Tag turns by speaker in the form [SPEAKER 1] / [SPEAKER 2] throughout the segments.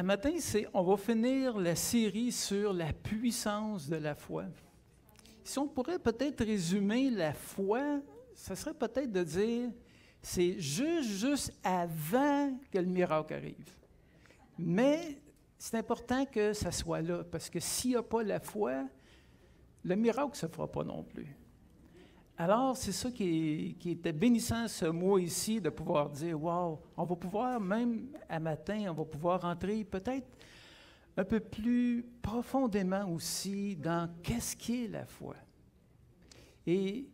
[SPEAKER 1] matin, on va finir la série sur la puissance de la foi. Si on pourrait peut-être résumer la foi, ce serait peut-être de dire, c'est juste avant que le miracle arrive. Mais c'est important que ça soit là, parce que s'il n'y a pas la foi, le miracle ne se fera pas non plus. Alors, c'est ça qui était bénissant ce mois ici, de pouvoir dire, wow, on va pouvoir, même à matin, on va pouvoir entrer peut-être un peu plus profondément aussi dans qu'est-ce qu'est la foi. Et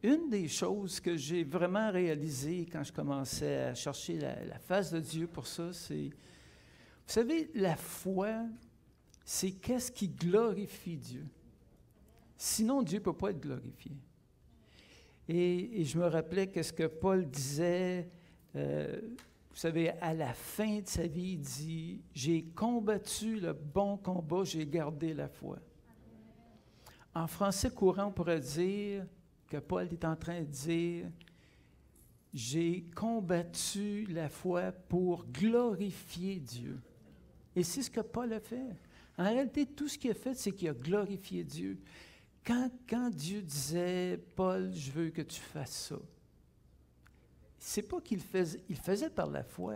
[SPEAKER 1] une des choses que j'ai vraiment réalisées quand je commençais à chercher la face de Dieu pour ça, c'est, vous savez, la foi, c'est qu'est-ce qui glorifie Dieu. Sinon, Dieu ne peut pas être glorifié. Et je me rappelais qu'est-ce que Paul disait, vous savez, à la fin de sa vie, il dit, « J'ai combattu le bon combat, j'ai gardé la foi. » En français courant, on pourrait dire que Paul est en train de dire, « J'ai combattu la foi pour glorifier Dieu. » Et c'est ce que Paul a fait. En réalité, tout ce qu'il a fait, c'est qu'il a glorifié Dieu. Quand Dieu disait, « Paul, je veux que tu fasses ça », c'est pas qu'il faisait, il faisait par la foi,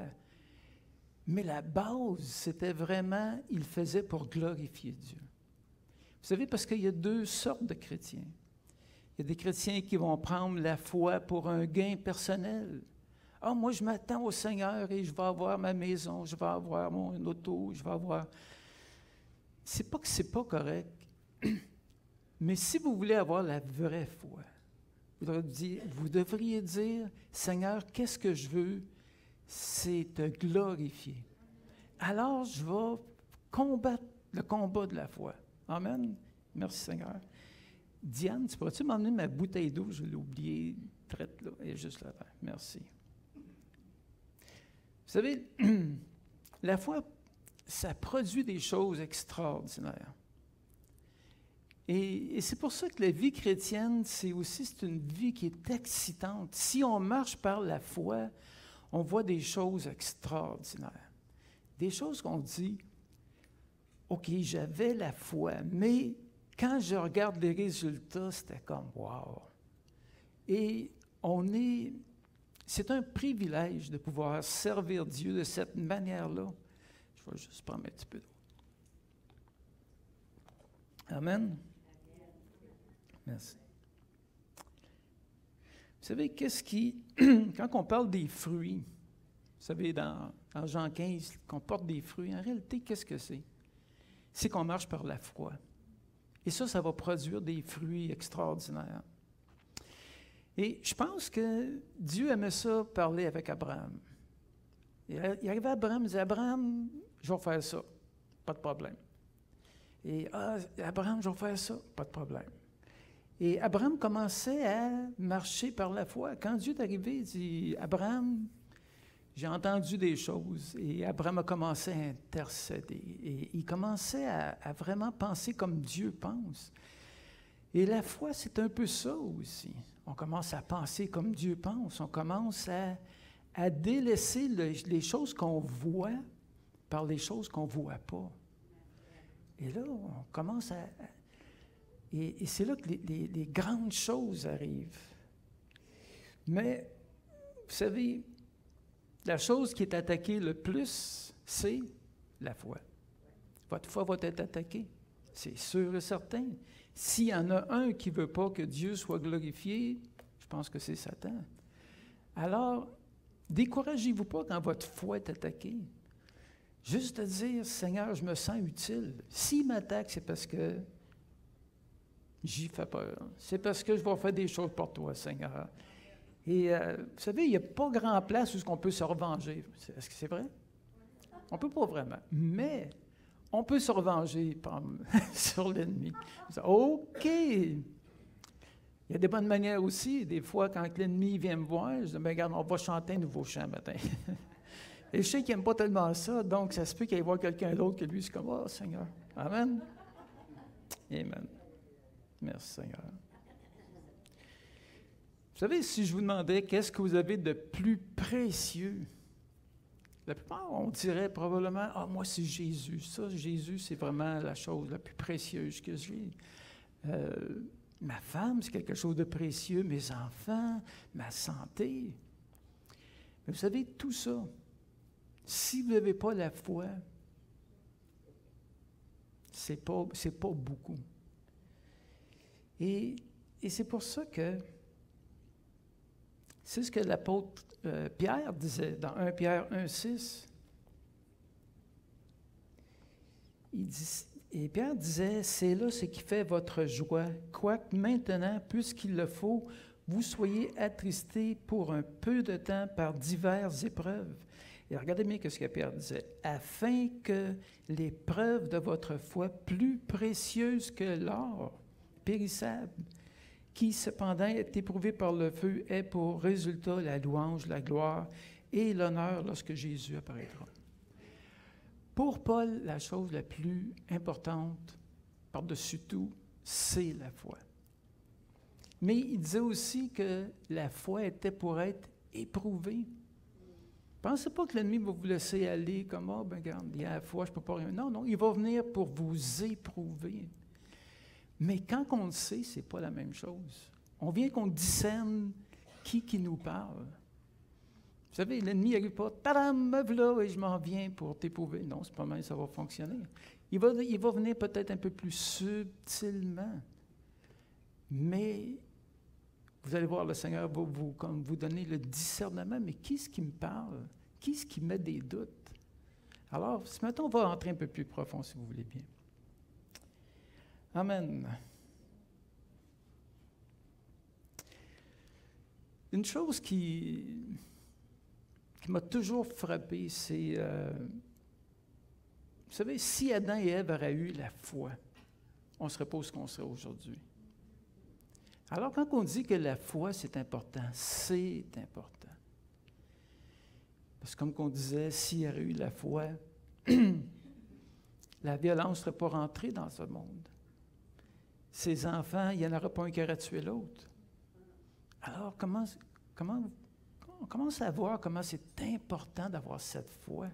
[SPEAKER 1] mais la base, c'était vraiment, il faisait pour glorifier Dieu. Vous savez, parce qu'il y a deux sortes de chrétiens. Il y a des chrétiens qui vont prendre la foi pour un gain personnel. « Ah, moi, je m'attends au Seigneur et je vais avoir ma maison, je vais avoir mon auto, je vais avoir... » C'est pas que c'est pas correct. Mais si vous voulez avoir la vraie foi, vous devriez dire, « Seigneur, qu'est-ce que je veux? C'est te glorifier. » Alors, je vais combattre le combat de la foi. Amen. Merci, Seigneur. Diane, tu pourrais-tu m'emmener ma bouteille d'eau? Je l'ai oubliée, traite là, elle est juste là-bas. Merci. Vous savez, la foi, ça produit des choses extraordinaires. Et c'est pour ça que la vie chrétienne, c'est une vie qui est excitante. Si on marche par la foi, on voit des choses extraordinaires. Des choses qu'on dit, « OK, j'avais la foi, mais quand je regarde les résultats, c'était comme « wow ». Et c'est un privilège de pouvoir servir Dieu de cette manière-là. Je vais juste prendre un petit peu d'eau. Amen. Merci. Vous savez, quand on parle des fruits, vous savez, dans Jean 15, qu'on porte des fruits, en réalité, qu'est-ce que c'est? C'est qu'on marche par la foi. Et ça va produire des fruits extraordinaires. Et je pense que Dieu aimait ça, parler avec Abraham. Il arrivait à Abraham, il disait, « Abraham, je vais faire ça, pas de problème. » Et Abraham, je vais faire ça, pas de problème. Et Abraham commençait à marcher par la foi. Quand Dieu est arrivé, il dit, « Abraham, j'ai entendu des choses. » Et Abraham a commencé à intercéder. Et il commençait à vraiment penser comme Dieu pense. Et la foi, c'est un peu ça aussi. On commence à penser comme Dieu pense. On commence à délaisser les choses qu'on voit par les choses qu'on ne voit pas. Et là, on commence et c'est là que les grandes choses arrivent. Mais, vous savez, la chose qui est attaquée le plus, c'est la foi. Votre foi va être attaquée, c'est sûr et certain. S'il y en a un qui ne veut pas que Dieu soit glorifié, je pense que c'est Satan. Alors, découragez-vous pas quand votre foi est attaquée. Juste de dire, « Seigneur, je me sens utile. » S'il m'attaque, c'est parce que j'y fais peur. C'est parce que je vais faire des choses pour toi, Seigneur. Et vous savez, il n'y a pas grand place où on peut se revenger. Est-ce que c'est vrai? On ne peut pas vraiment. Mais on peut se revenger sur l'ennemi. OK! Il y a des bonnes manières aussi. Des fois, quand l'ennemi vient me voir, je dis, « Mais regarde, on va chanter un nouveau chant matin. » Et je sais qu'il n'aime pas tellement ça, donc ça se peut qu'il aille voir quelqu'un d'autre que lui, c'est comme, « Oh, Seigneur. » Amen. Amen. Merci, Seigneur. Vous savez, si je vous demandais qu'est-ce que vous avez de plus précieux, La plupart, on dirait probablement, « Ah, moi, c'est Jésus. Ça, Jésus, c'est vraiment la chose la plus précieuse que j'ai. Ma femme, c'est quelque chose de précieux. Mes enfants, ma santé. » Mais vous savez, tout ça, si vous n'avez pas la foi, c'est pas beaucoup. Et c'est pour ça que c'est ce que l'apôtre Pierre disait dans 1 Pierre 1,6. Et Pierre disait, « C'est là ce qui fait votre joie, quoique maintenant, puisqu'il le faut, vous soyez attristés pour un peu de temps par diverses épreuves. » Et regardez bien ce que Pierre disait, « Afin que l'épreuve de votre foi, plus précieuse que l'or, périssable, qui cependant est éprouvé par le feu, ait pour résultat la louange, la gloire et l'honneur lorsque Jésus apparaîtra. » Pour Paul, la chose la plus importante, par-dessus tout, c'est la foi. Mais il disait aussi que la foi était pour être éprouvée. Pensez pas que l'ennemi va vous laisser aller comme « Ah, ben regarde, il y a la foi, je ne peux pas rien. » Non, non, il va venir pour vous éprouver. Mais quand on le sait, ce n'est pas la même chose. On vient qu'on discerne qui nous parle. Vous savez, l'ennemi n'arrive pas, « Tadam, me voilà et je m'en viens pour t'éprouver. » Non, c'est pas mal, ça va fonctionner. Il va venir peut-être un peu plus subtilement. Mais vous allez voir, le Seigneur va vous donner le discernement. Mais qui est-ce qui me parle? Qui est-ce qui met des doutes? Alors, ce matin, on va entrer un peu plus profond, si vous voulez bien. Amen. Une chose qui m'a toujours frappé, c'est, vous savez, si Adam et Ève auraient eu la foi, on ne serait pas où on serait aujourd'hui. Alors, quand on dit que la foi, c'est important, c'est important. Parce que comme on disait, s'il y aurait eu la foi, la violence ne serait pas rentrée dans ce monde. Ses enfants, il n'y en aurait pas un qui aurait tué l'autre. Alors, comment on commence à voir comment c'est important d'avoir cette foi.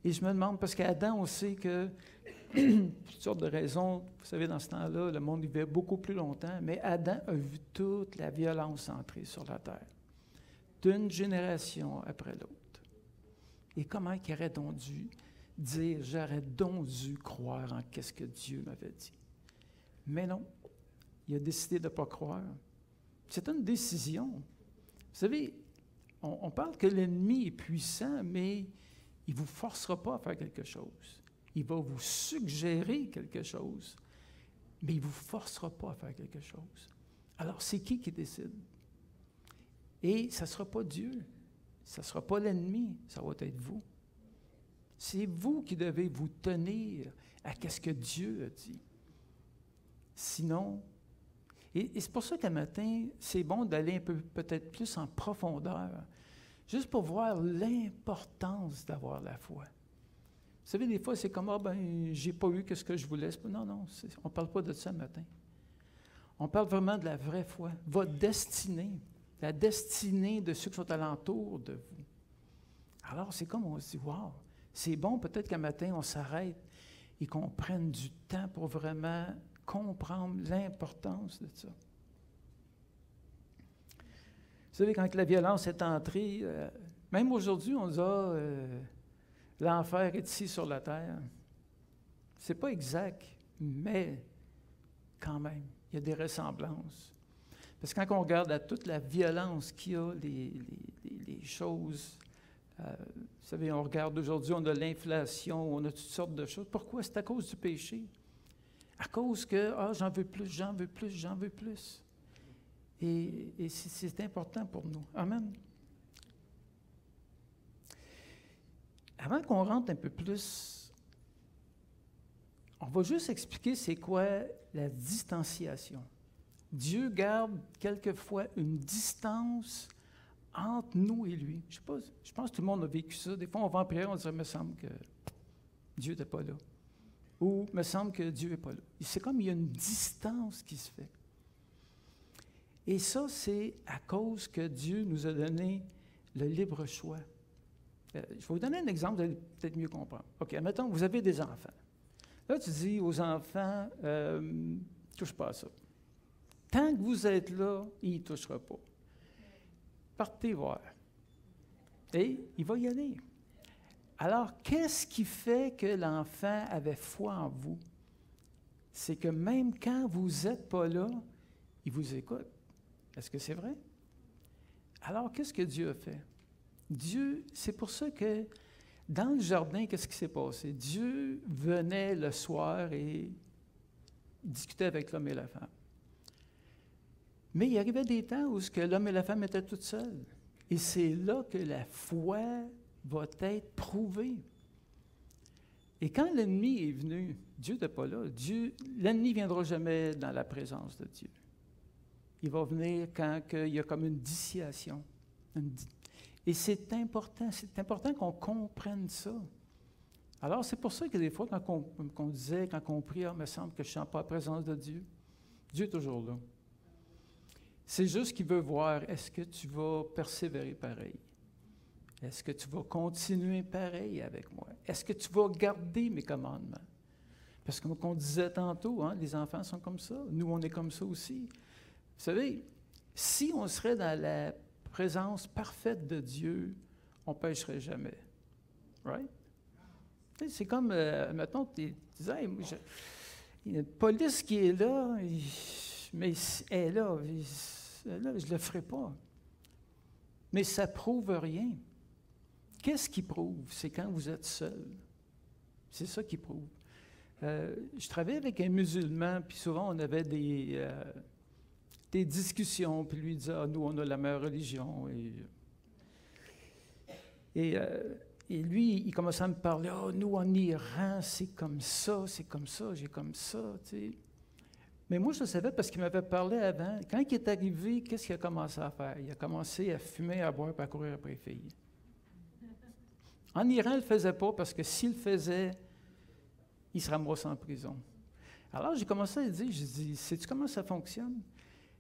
[SPEAKER 1] Et je me demande, parce qu'Adam, on sait que, pour toutes sortes de raisons, vous savez, dans ce temps-là, le monde vivait beaucoup plus longtemps, mais Adam a vu toute la violence entrer sur la terre, d'une génération après l'autre. Et comment il aurait donc dû dire, j'aurais donc dû croire en qu'est-ce que Dieu m'avait dit. Mais non, il a décidé de ne pas croire. C'est une décision. Vous savez, on parle que l'ennemi est puissant, mais il ne vous forcera pas à faire quelque chose. Il va vous suggérer quelque chose, mais il ne vous forcera pas à faire quelque chose. Alors, c'est qui décide? Et ça ne sera pas Dieu, ça ne sera pas l'ennemi, ça va être vous. C'est vous qui devez vous tenir à ce que Dieu a dit. Sinon, et c'est pour ça qu'un matin, c'est bon d'aller un peu peut-être plus en profondeur, juste pour voir l'importance d'avoir la foi. Vous savez, des fois, c'est comme, ah ben, j'ai pas eu ce que je voulais. Non, non, on ne parle pas de ça le matin. On parle vraiment de la vraie foi, votre destinée, la destinée de ceux qui sont alentour de vous. Alors, c'est comme on se dit, wow, c'est bon peut-être qu'un matin, on s'arrête et qu'on prenne du temps pour vraiment comprendre l'importance de ça. Vous savez, quand la violence est entrée, même aujourd'hui, on dit l'enfer est ici sur la terre. C'est pas exact, mais quand même, il y a des ressemblances. Parce que quand on regarde à toute la violence qu'il y a, les choses, vous savez, on regarde aujourd'hui, on a l'inflation, on a toutes sortes de choses. Pourquoi? C'est à cause du péché. À cause que, j'en veux plus, j'en veux plus, j'en veux plus. Et c'est important pour nous. Amen. Avant qu'on rentre un peu plus, on va juste expliquer c'est quoi la distanciation. Dieu garde quelquefois une distance entre nous et lui. Je pense que tout le monde a vécu ça. Des fois, on va en prière, on dirait, il me semble que Dieu n'était pas là. Ou il me semble que Dieu n'est pas là. C'est comme il y a une distance qui se fait. Et ça, c'est à cause que Dieu nous a donné le libre choix. Je vais vous donner un exemple, vous allez peut-être mieux comprendre. OK, admettons, vous avez des enfants. Là, tu dis aux enfants, touche pas à ça. Tant que vous êtes là, il ne touchera pas. Partez voir. Et il va y aller. Alors, qu'est-ce qui fait que l'enfant avait foi en vous? C'est que même quand vous n'êtes pas là, il vous écoute. Est-ce que c'est vrai? Alors, qu'est-ce que Dieu a fait? Dieu, c'est pour ça que dans le jardin, qu'est-ce qui s'est passé? Dieu venait le soir et discutait avec l'homme et la femme. Mais il arrivait des temps où l'homme et la femme étaient toutes seuls. Et c'est là que la foi va être prouvée. Et quand l'ennemi est venu, Dieu n'est pas là. L'ennemi ne viendra jamais dans la présence de Dieu. Il va venir quand il y a comme une dissuasion. Et c'est important qu'on comprenne ça. Alors, c'est pour ça que des fois, quand on prie, il me semble que je ne sens pas la présence de Dieu. Dieu est toujours là. C'est juste qu'il veut voir, est-ce que tu vas persévérer pareil? Est-ce que tu vas continuer pareil avec moi? Est-ce que tu vas garder mes commandements? Parce que comme on disait tantôt, les enfants sont comme ça. Nous, on est comme ça aussi. Vous savez, si on serait dans la présence parfaite de Dieu, on ne pécherait jamais. Right? C'est comme, mettons, tu disais, hey, il y a une police qui est là, mais elle est là, je ne le ferai pas. Mais ça ne prouve rien. Qu'est-ce qui prouve? C'est quand vous êtes seul. C'est ça qui prouve. Je travaillais avec un musulman, puis souvent on avait des discussions, puis lui disait, nous, on a la meilleure religion. Et lui, il commençait à me parler, nous, en Iran, c'est comme ça, j'ai comme ça, tu sais. Mais moi, je le savais parce qu'il m'avait parlé avant. Quand il est arrivé, qu'est-ce qu'il a commencé à faire? Il a commencé à fumer, à boire, puis à courir après les filles. En Iran, il ne le faisait pas parce que s'il le faisait, il se ramasse en prison. Alors, j'ai commencé à lui dire, j'ai dit, sais-tu comment ça fonctionne?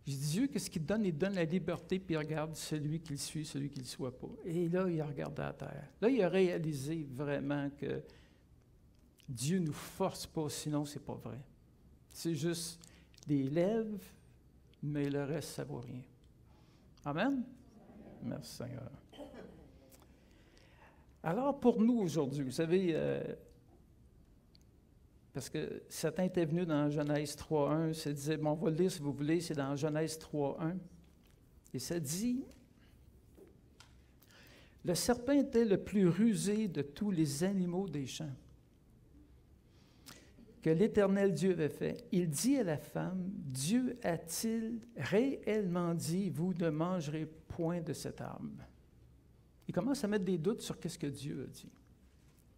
[SPEAKER 1] J'ai dit, Dieu, qu'est-ce qu'il te donne? Il donne la liberté, puis il regarde celui qui le suit, celui qui ne le soit pas. Et là, il a regardé à terre. Là, il a réalisé vraiment que Dieu ne nous force pas, sinon ce n'est pas vrai. C'est juste des lèvres, mais le reste, ça ne vaut rien. Amen? Merci Seigneur. Alors, pour nous aujourd'hui, vous savez, parce que certains étaient venus dans Genèse 3.1, ça disait, bon, on va le lire si vous voulez, c'est dans Genèse 3.1, et ça dit, « Le serpent était le plus rusé de tous les animaux des champs que l'Éternel Dieu avait fait. Il dit à la femme, Dieu a-t-il réellement dit, vous ne mangerez point de cet arbre? » Il commence à mettre des doutes sur qu'est-ce que Dieu a dit.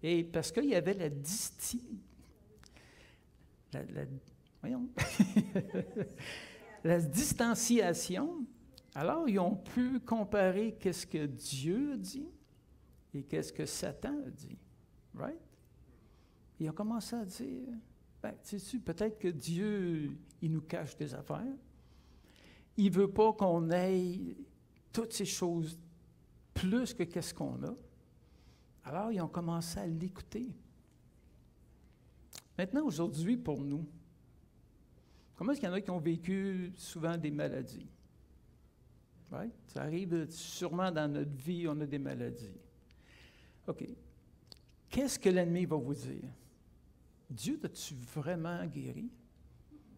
[SPEAKER 1] Et parce qu'il y avait la distanciation, alors ils ont pu comparer qu'est-ce que Dieu a dit et qu'est-ce que Satan a dit. Right? Ils ont commencé à dire, sais-tu, peut-être que Dieu, il nous cache des affaires. Il ne veut pas qu'on ait toutes ces choses plus que qu'est-ce qu'on a. Alors, ils ont commencé à l'écouter. Maintenant, aujourd'hui, pour nous, comment est-ce qu'il y en a qui ont vécu souvent des maladies? Right? Ça arrive sûrement dans notre vie, on a des maladies. OK. Qu'est-ce que l'ennemi va vous dire? Dieu, t'as-tu vraiment guéri?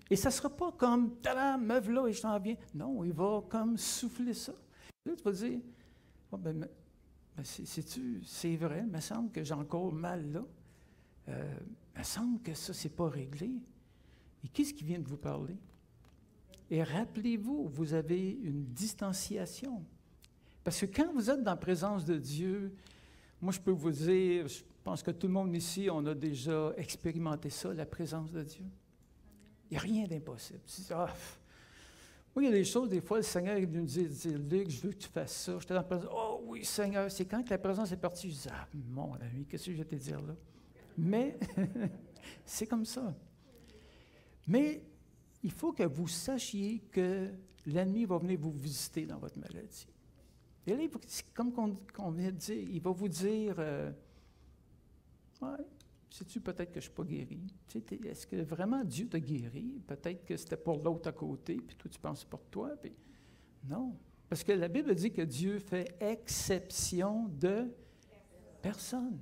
[SPEAKER 1] Et ça ne sera pas comme, tadam, me voilà et je t'en viens. Non, il va comme souffler ça. Là, tu vas dire, c'est vrai, il me semble que j'ai encore mal là. Il me semble que ça, c'est pas réglé. Et qu'est-ce qui vient de vous parler? Et rappelez-vous, vous avez une distanciation. Parce que quand vous êtes dans la présence de Dieu, moi, je peux vous dire, je pense que tout le monde ici, on a déjà expérimenté ça, la présence de Dieu. Il n'y a rien d'impossible. Moi, il y a des choses, des fois, le Seigneur est venu me dire, Luc, je veux que tu fasses ça. J'étais dans la présence, oh oui, Seigneur, c'est quand que la présence est partie, je dis, mon ami, qu'est-ce que je vais te dire là? Mais, c'est comme ça. Mais, il faut que vous sachiez que l'ennemi va venir vous visiter dans votre maladie. Et là, comme qu'on vient de dire, il va vous dire, ouais, sais-tu peut-être que je ne suis pas guéri? Tu sais, est-ce que vraiment Dieu t'a guéri? Peut-être que c'était pour l'autre à côté, puis toi, tu penses pour toi. Puis... Non. Parce que la Bible dit que Dieu fait exception de personne.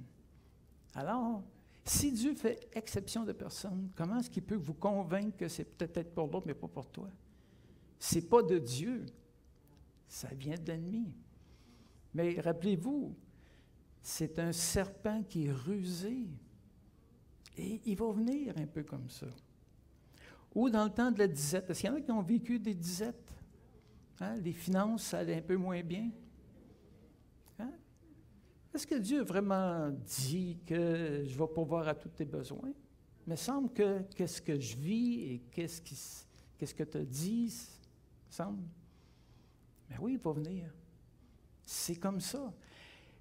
[SPEAKER 1] Alors, si Dieu fait exception de personne, comment est-ce qu'il peut vous convaincre que c'est peut-être pour l'autre, mais pas pour toi? Ce n'est pas de Dieu. Ça vient de l'ennemi. Mais rappelez-vous, c'est un serpent qui est rusé. Et il va venir un peu comme ça. Ou dans le temps de la disette. Est-ce qu'il y en a qui ont vécu des disettes? Hein? Les finances, ça allait un peu moins bien. Hein? Est-ce que Dieu a vraiment dit que je vais pourvoir à tous tes besoins? Il me semble que qu'est-ce que je vis et qu'est-ce que tu as dit, me semble. Mais oui, il va venir. C'est comme ça.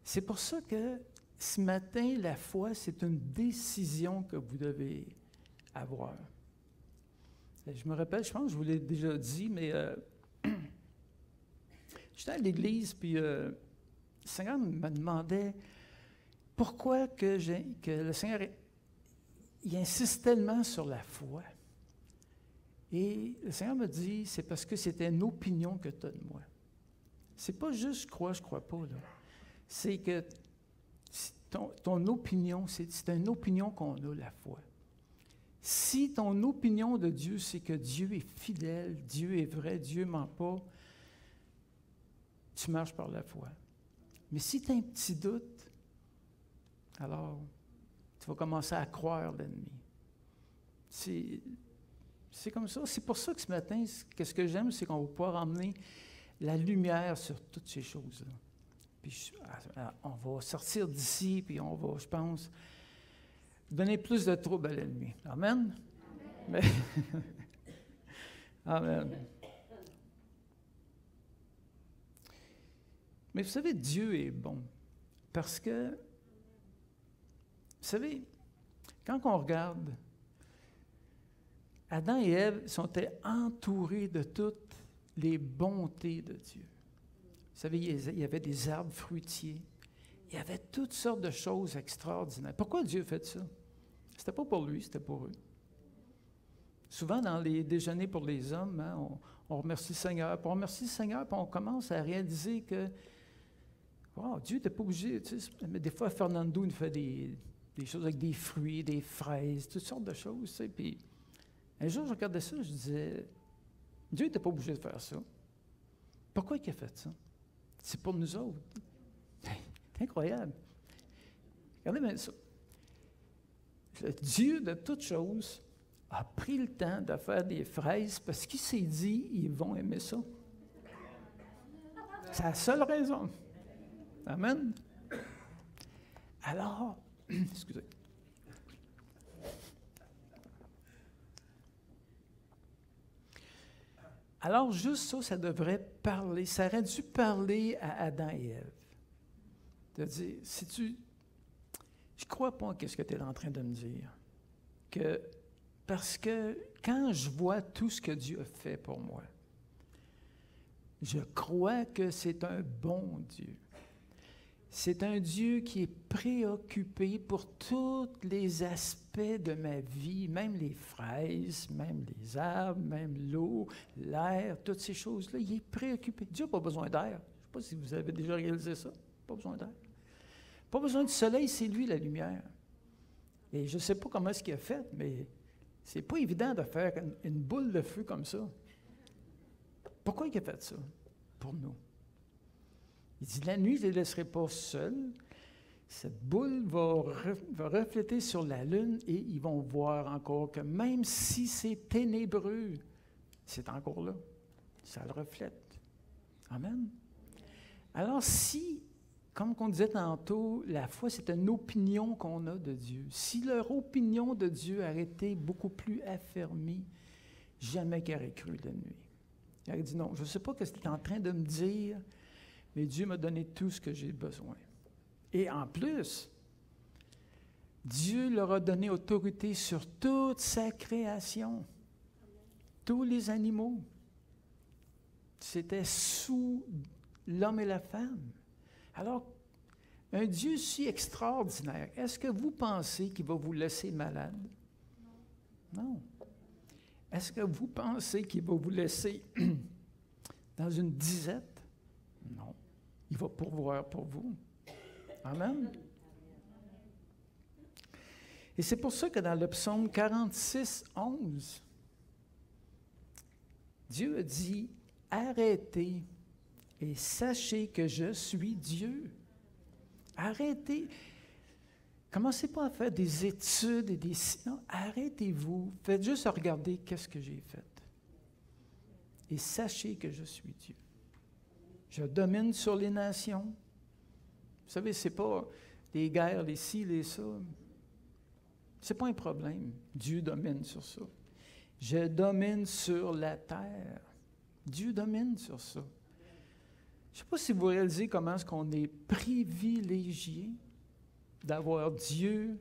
[SPEAKER 1] C'est pour ça que ce matin, la foi, c'est une décision que vous devez avoir. Je me rappelle, je pense que je vous l'ai déjà dit, mais j'étais à l'église, puis le Seigneur me demandait pourquoi que le Seigneur il insiste tellement sur la foi. Et le Seigneur me dit, c'est parce que c'était une opinion que tu as de moi. C'est pas juste je crois pas, là. C'est que ton opinion, c'est une opinion qu'on a, la foi. Si ton opinion de Dieu, c'est que Dieu est fidèle, Dieu est vrai, Dieu ne ment pas, tu marches par la foi. Mais si tu as un petit doute, alors tu vas commencer à croire l'ennemi. C'est comme ça. C'est pour ça que ce matin, ce que j'aime, c'est qu'on va pouvoir emmener la lumière sur toutes ces choses-là. Puis on va sortir d'ici, puis on va, je pense, donner plus de troubles à l'ennemi. Amen? Mais Amen. Mais vous savez, Dieu est bon. Parce que, vous savez, quand on regarde, Adam et Ève sont entourés de toutes les bontés de Dieu. Vous savez, il y avait des arbres fruitiers. Il y avait toutes sortes de choses extraordinaires. Pourquoi Dieu a fait ça? C'était pas pour lui, c'était pour eux. Souvent, dans les déjeuners pour les hommes, hein, on remercie le Seigneur. Puis on remercie le Seigneur, puis on commence à réaliser que wow, Dieu n'était pas obligé. Tu sais, mais des fois, Fernando nous fait des choses avec des fruits, des fraises, toutes sortes de choses. Tu sais, puis un jour, je regardais ça, je disais, Dieu n'était pas obligé de faire ça. Pourquoi il a fait ça? C'est pour nous autres. C'est incroyable. Regardez bien ça. Le Dieu de toutes choses a pris le temps de faire des fraises parce qu'il s'est dit, ils vont aimer ça. C'est la seule raison. Amen. Alors, excusez. Alors, juste ça, ça devrait parler, ça aurait dû parler à Adam et Ève. De dire, je ne crois pas à ce que tu es en train de me dire. Parce que quand je vois tout ce que Dieu a fait pour moi, je crois que c'est un bon Dieu. C'est un Dieu qui est préoccupé pour tous les aspects de ma vie, même les fraises, même les arbres, même l'eau, l'air, toutes ces choses-là. Il est préoccupé. Dieu n'a pas besoin d'air. Je ne sais pas si vous avez déjà réalisé ça. Pas besoin d'air. Pas besoin du soleil, c'est lui la lumière. Et je ne sais pas comment est-ce qu'il a fait, mais c'est pas évident de faire une boule de feu comme ça. Pourquoi il a fait ça? Pour nous. Il dit, la nuit, je ne les laisserai pas seuls. Cette boule va refléter sur la lune et ils vont voir encore que même si c'est ténébreux, c'est encore là. Ça le reflète. Amen. Alors si, comme on disait tantôt, la foi, c'est une opinion qu'on a de Dieu. Si leur opinion de Dieu aurait été beaucoup plus affermie, jamais qu'ils auraient cru la nuit. Il aurait dit, non, je ne sais pas ce que tu es en train de me dire, mais Dieu m'a donné tout ce que j'ai besoin. Et en plus, Dieu leur a donné autorité sur toute sa création. Tous les animaux. C'était sous l'homme et la femme. Alors, un Dieu si extraordinaire, est-ce que vous pensez qu'il va vous laisser malade? Non. Est-ce que vous pensez qu'il va vous laisser dans une disette? Non. Il va pourvoir pour vous. Amen. Et c'est pour ça que dans le psaume 46, 11, Dieu a dit, « Arrêtez et sachez que je suis Dieu. » Arrêtez. Commencez pas à faire des études et des... Non, arrêtez-vous. Faites juste regarder qu'est-ce que j'ai fait. Et sachez que je suis Dieu. Je domine sur les nations. Vous savez, ce n'est pas les guerres, les ci, les ça. Ce n'est pas un problème. Dieu domine sur ça. Je domine sur la terre. Dieu domine sur ça. Je ne sais pas si vous réalisez comment est-ce qu'on est privilégié d'avoir Dieu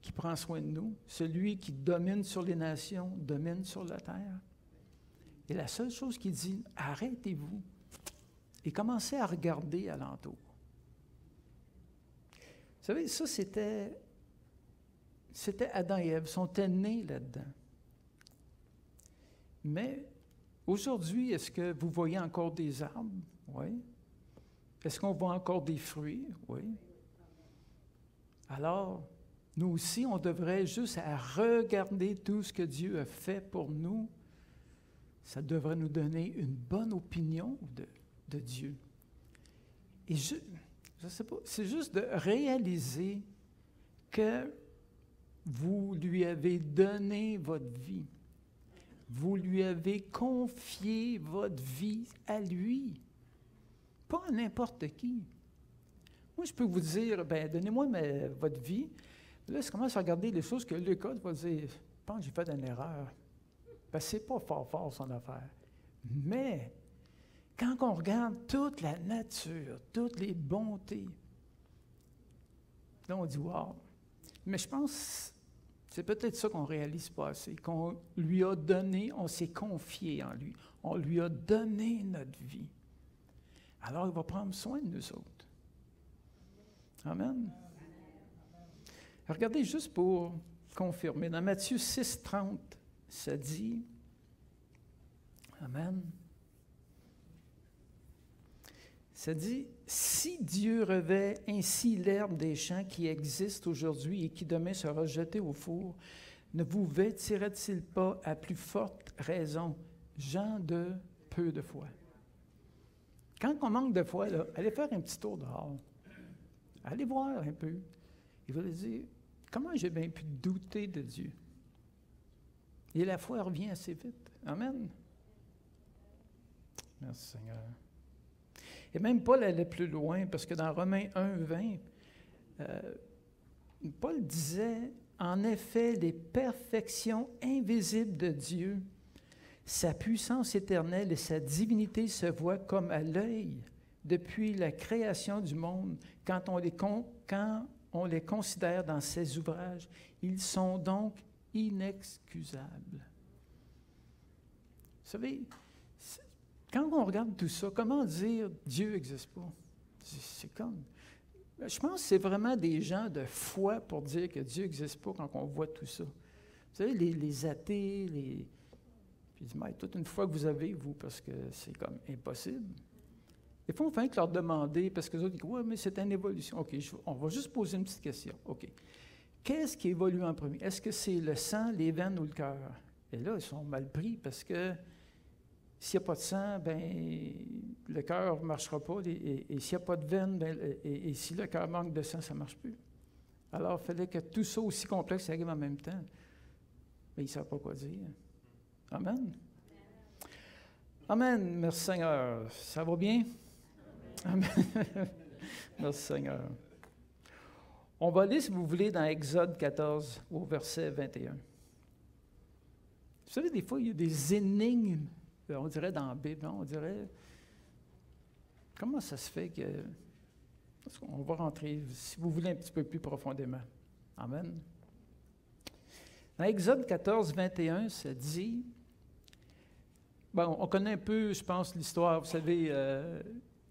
[SPEAKER 1] qui prend soin de nous, celui qui domine sur les nations, domine sur la terre. Et la seule chose qu'il dit, arrêtez-vous et commencez à regarder alentour. Vous savez, ça c'était Adam et Ève, ils sont nés là-dedans. Mais aujourd'hui, est-ce que vous voyez encore des arbres? Oui. Est-ce qu'on voit encore des fruits? Oui. Alors, nous aussi, on devrait juste à regarder tout ce que Dieu a fait pour nous. Ça devrait nous donner une bonne opinion de Dieu. Et je sais pas, c'est juste de réaliser que vous lui avez donné votre vie. Vous lui avez confié votre vie à lui. Pas à n'importe qui. Moi, je peux vous dire, bien, donnez-moi votre vie. Là, je commence à regarder les choses que Lucas va dire. Je pense que j'ai fait une erreur. Parce que c'est pas fort son affaire. Mais, quand on regarde toute la nature, toutes les bontés, là, on dit, wow. Mais je pense, c'est peut-être ça qu'on ne réalise pas assez, qu'on lui a donné, on s'est confié en lui. On lui a donné notre vie. Alors, il va prendre soin de nous autres. Amen. Regardez juste pour confirmer. Dans Matthieu 6, 30, ça dit, Amen, ça dit, « Si Dieu revêt ainsi l'herbe des champs qui existe aujourd'hui et qui demain sera jetée au four, ne vous vêtirait-il pas à plus forte raison, gens de peu de foi? » Quand on manque de foi, là, allez faire un petit tour dehors. Allez voir un peu. Il va lui dire, comment j'ai bien pu douter de Dieu? Et la foi revient assez vite. Amen. Merci Seigneur. Et même Paul allait plus loin, parce que dans Romains 1, 20, Paul disait, « En effet, les perfections invisibles de Dieu, sa puissance éternelle et sa divinité se voient comme à l'œil depuis la création du monde, quand on les considère dans ses ouvrages. Ils sont donc inexcusables. » Vous savez, quand on regarde tout ça, comment dire Dieu n'existe pas? C'est comme... Je pense que c'est vraiment des gens de foi pour dire que Dieu n'existe pas quand on voit tout ça. Vous savez, les athées, Puis il dit, mais toute une foi que vous avez, vous, parce que c'est comme impossible. Il faut enfin que leur demander, parce que les autres disent, oui, mais c'est une évolution. OK, on va juste poser une petite question. OK. Qu'est-ce qui évolue en premier? Est-ce que c'est le sang, les veines ou le cœur? Et là, ils sont mal pris parce que s'il n'y a pas de sang, ben le cœur ne marchera pas. Et s'il n'y a pas de veine, et si le cœur manque de sang, ça ne marche plus. Alors, il fallait que tout ça aussi complexe arrive en même temps. Mais ils ne savent pas quoi dire. Amen. Amen. Merci Seigneur. Ça va bien? Amen. Merci Seigneur. On va aller, si vous voulez, dans Exode 14, au verset 21. Vous savez, des fois, il y a des énigmes, on dirait dans la Bible, on dirait, comment ça se fait que... On va rentrer, si vous voulez, un petit peu plus profondément. Amen. Dans Exode 14, 21, ça dit... Bon, on connaît un peu, je pense, l'histoire. Vous savez,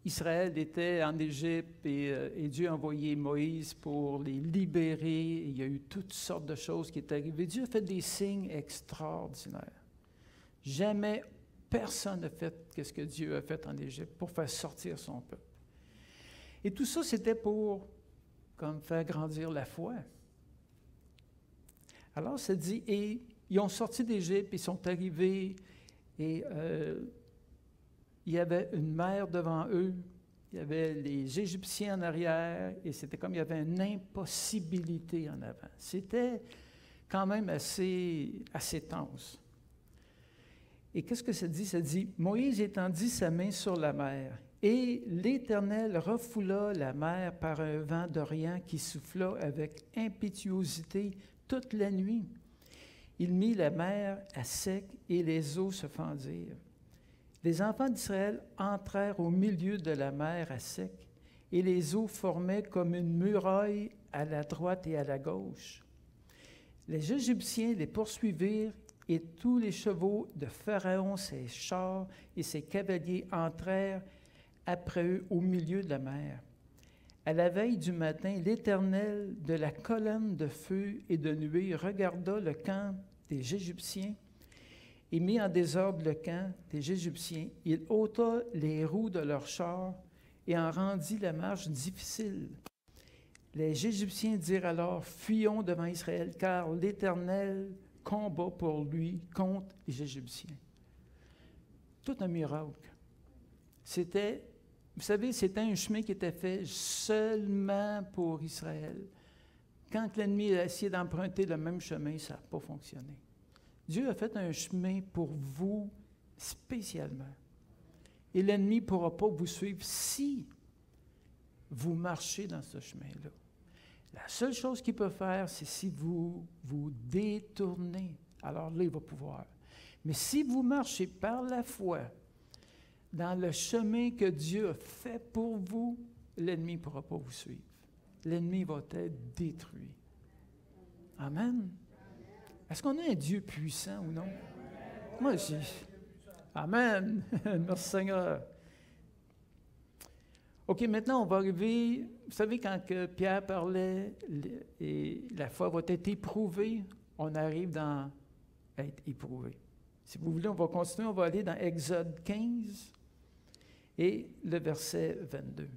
[SPEAKER 1] Israël était en Égypte et Dieu a envoyé Moïse pour les libérer. Il y a eu toutes sortes de choses qui sont arrivées. Dieu a fait des signes extraordinaires. Jamais personne n'a fait ce que Dieu a fait en Égypte pour faire sortir son peuple. Et tout ça, c'était pour comme faire grandir la foi. Alors, ça dit, et ils ont sorti d'Égypte, ils sont arrivés, et il y avait une mer devant eux, il y avait les Égyptiens en arrière, et c'était comme il y avait une impossibilité en avant. C'était quand même assez tense. Et qu'est-ce que ça dit? Ça dit, Moïse étendit sa main sur la mer, et l'Éternel refoula la mer par un vent d'Orient qui souffla avec impétuosité toute la nuit. Il mit la mer à sec et les eaux se fendirent. Les enfants d'Israël entrèrent au milieu de la mer à sec, et les eaux formaient comme une muraille à la droite et à la gauche. Les Égyptiens les poursuivirent, et tous les chevaux de Pharaon, ses chars et ses cavaliers entrèrent après eux au milieu de la mer. À la veille du matin, l'Éternel, de la colonne de feu et de nuée, regarda le camp des Égyptiens et mit en désordre le camp des Égyptiens. Il ôta les roues de leurs chars et en rendit la marche difficile. Les Égyptiens dirent alors, « Fuyons devant Israël, car l'Éternel combat pour lui contre les Égyptiens. » Tout un miracle. C'était, vous savez, c'était un chemin qui était fait seulement pour Israël. Quand l'ennemi a essayé d'emprunter le même chemin, ça n'a pas fonctionné. Dieu a fait un chemin pour vous spécialement. Et l'ennemi ne pourra pas vous suivre si vous marchez dans ce chemin-là. La seule chose qu'il peut faire, c'est si vous vous détournez. Alors là, il va pouvoir. Mais si vous marchez par la foi dans le chemin que Dieu a fait pour vous, l'ennemi ne pourra pas vous suivre. L'ennemi va être détruit. Amen. Est-ce qu'on a un Dieu puissant ou non? Moi aussi. Amen. Merci Seigneur. OK, maintenant, on va arriver, vous savez, quand que Pierre parlait, et la foi va être éprouvée, on arrive dans être éprouvé. Si vous voulez, on va continuer, on va aller dans Exode 15 et le verset 22.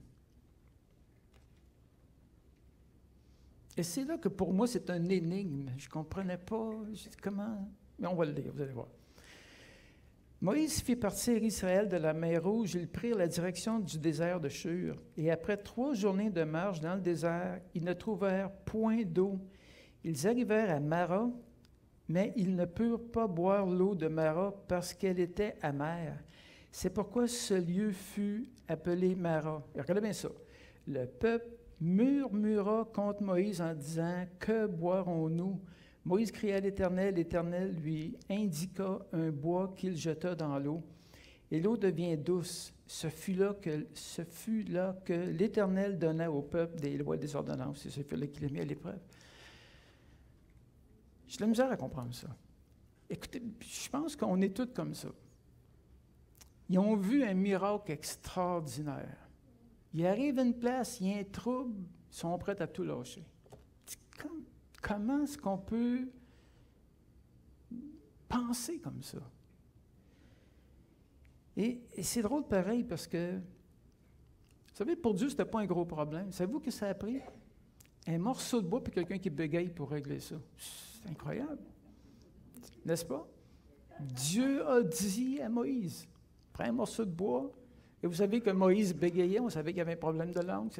[SPEAKER 1] Et c'est là que pour moi, c'est un énigme. Je ne comprenais pas comment, mais on va le lire, vous allez voir. Moïse fit partir Israël de la mer Rouge. Ils prirent la direction du désert de Shur. Et après 3 journées de marche dans le désert, ils ne trouvèrent point d'eau. Ils arrivèrent à Mara, mais ils ne purent pas boire l'eau de Mara parce qu'elle était amère. C'est pourquoi ce lieu fut appelé Mara. Et regardez bien ça. Le peuple murmura contre Moïse en disant, « Que boirons-nous? » Moïse cria à l'Éternel, l'Éternel lui indiqua un bois qu'il jeta dans l'eau, et l'eau devient douce. Ce fut là que l'Éternel donna au peuple des lois et des ordonnances. C'est ce fut là qu'il a mis à l'épreuve. J'ai de la misère à comprendre ça. Écoutez, je pense qu'on est tous comme ça. Ils ont vu un miracle extraordinaire. Ils arrivent à une place, il y a un trouble, ils sont prêts à tout lâcher. Comment est-ce qu'on peut penser comme ça? Et c'est drôle pareil parce que, vous savez, pour Dieu, ce n'était pas un gros problème. Savez-vous que ça a pris? Un morceau de bois puis quelqu'un qui bégaye pour régler ça. C'est incroyable. N'est-ce pas? Dieu a dit à Moïse, prends un morceau de bois. Et vous savez que Moïse bégayait, on savait qu'il y avait un problème de langue.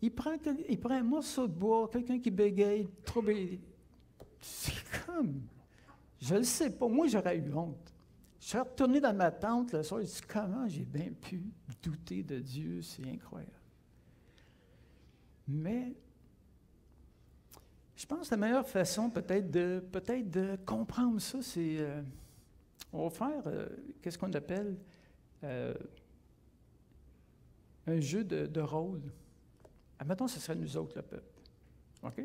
[SPEAKER 1] Il prend un morceau de bois, quelqu'un qui bégaye, trop bégayé. C'est comme, je ne sais pas, moi j'aurais eu honte. Je serais retourné dans ma tente le soir, je dis, comment j'ai bien pu douter de Dieu, c'est incroyable. Mais, je pense que la meilleure façon peut-être de comprendre ça, c'est, on va faire, qu'est-ce qu'on appelle, un jeu de rôle. Admettons, ce serait nous autres, le peuple. OK?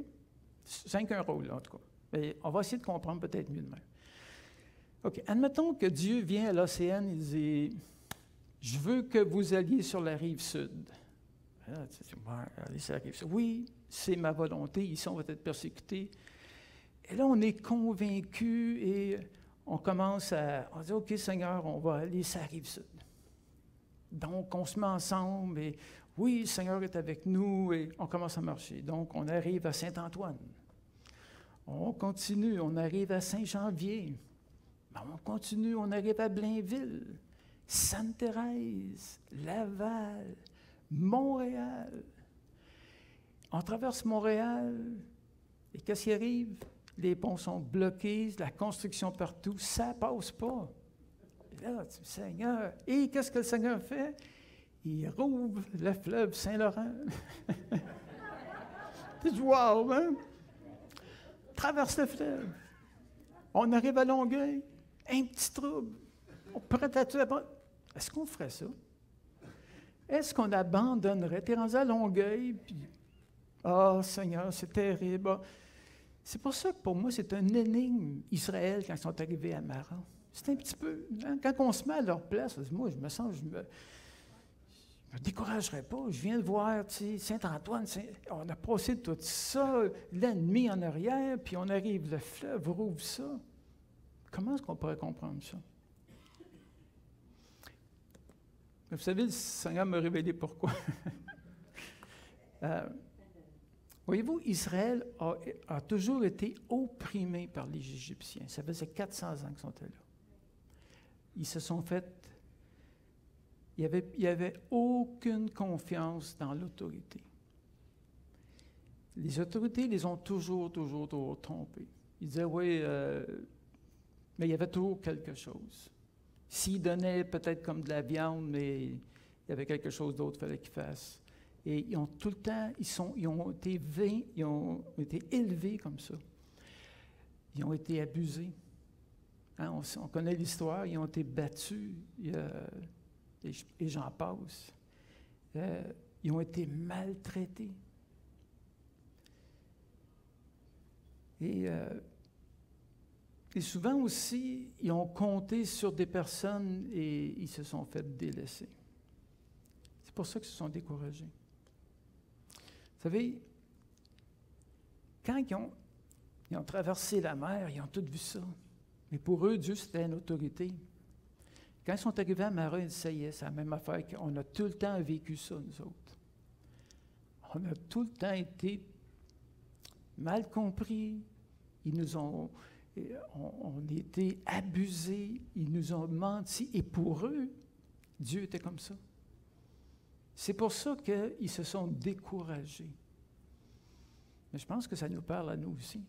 [SPEAKER 1] C'est qu'un rôle, en tout cas. Mais on va essayer de comprendre peut-être mieux demain. OK. Admettons que Dieu vient à l'océan et dit, je veux que vous alliez sur la rive sud. Aller sur la rive sud. Oui, c'est ma volonté. Ici, on va être persécutés. Et là, on est convaincu et on commence on dit, OK, Seigneur, on va aller sur la rive sud. Donc, on se met ensemble et oui, le Seigneur est avec nous et on commence à marcher. Donc, on arrive à Saint-Antoine. On continue, on arrive à Saint-Janvier. On continue, on arrive à Blainville, Sainte-Thérèse, Laval, Montréal. On traverse Montréal et qu'est-ce qui arrive? Les ponts sont bloqués, la construction partout, ça ne passe pas. Et là, tu dis, Seigneur, et qu'est-ce que le Seigneur fait? Il rouvre le fleuve Saint-Laurent. Tu dis, wow, hein? Traverse le fleuve. On arrive à Longueuil, un petit trouble. On prête à tout. Est-ce qu'on ferait ça? Est-ce qu'on abandonnerait? Tu es rendu à Longueuil, puis, Seigneur, c'est terrible. Ah. C'est pour ça que pour moi, c'est un énigme, Israël, quand ils sont arrivés à Mara. C'est un petit peu, hein, quand on se met à leur place, moi, je me sens, je me découragerais pas. Je viens de voir, tu sais, Saint-Antoine, on a passé tout ça, l'ennemi en arrière, puis on arrive, le fleuve rouvre ça. Comment est-ce qu'on pourrait comprendre ça? Vous savez, le Seigneur m'a révélé pourquoi. Voyez-vous, Israël a toujours été opprimé par les Égyptiens. Ça faisait 400 ans qu'ils sont là. Ils se sont fait... Il n'y avait aucune confiance dans l'autorité. Les autorités les ont toujours trompés. Ils disaient, oui, mais il y avait toujours quelque chose. S'ils donnaient peut-être comme de la viande, mais il y avait quelque chose d'autre qu'il fallait qu'ils fassent. Et ils ont tout le temps, ils ont été élevés comme ça. Ils ont été abusés. Hein, on connaît l'histoire, ils ont été battus, et j'en passe. Ils ont été maltraités. Et souvent aussi, ils ont compté sur des personnes et ils se sont fait délaisser. C'est pour ça qu'ils se sont découragés. Vous savez, quand ils ont traversé la mer, ils ont tous vu ça. Mais pour eux, Dieu, c'était une autorité. Quand ils sont arrivés à Mara, ils disaient, ça y est, c'est la même affaire qu'on a tout le temps vécu ça, nous autres. On a tout le temps été mal compris. On a été abusés, ils nous ont menti. Et pour eux, Dieu était comme ça. C'est pour ça qu'ils se sont découragés. Mais je pense que ça nous parle à nous aussi.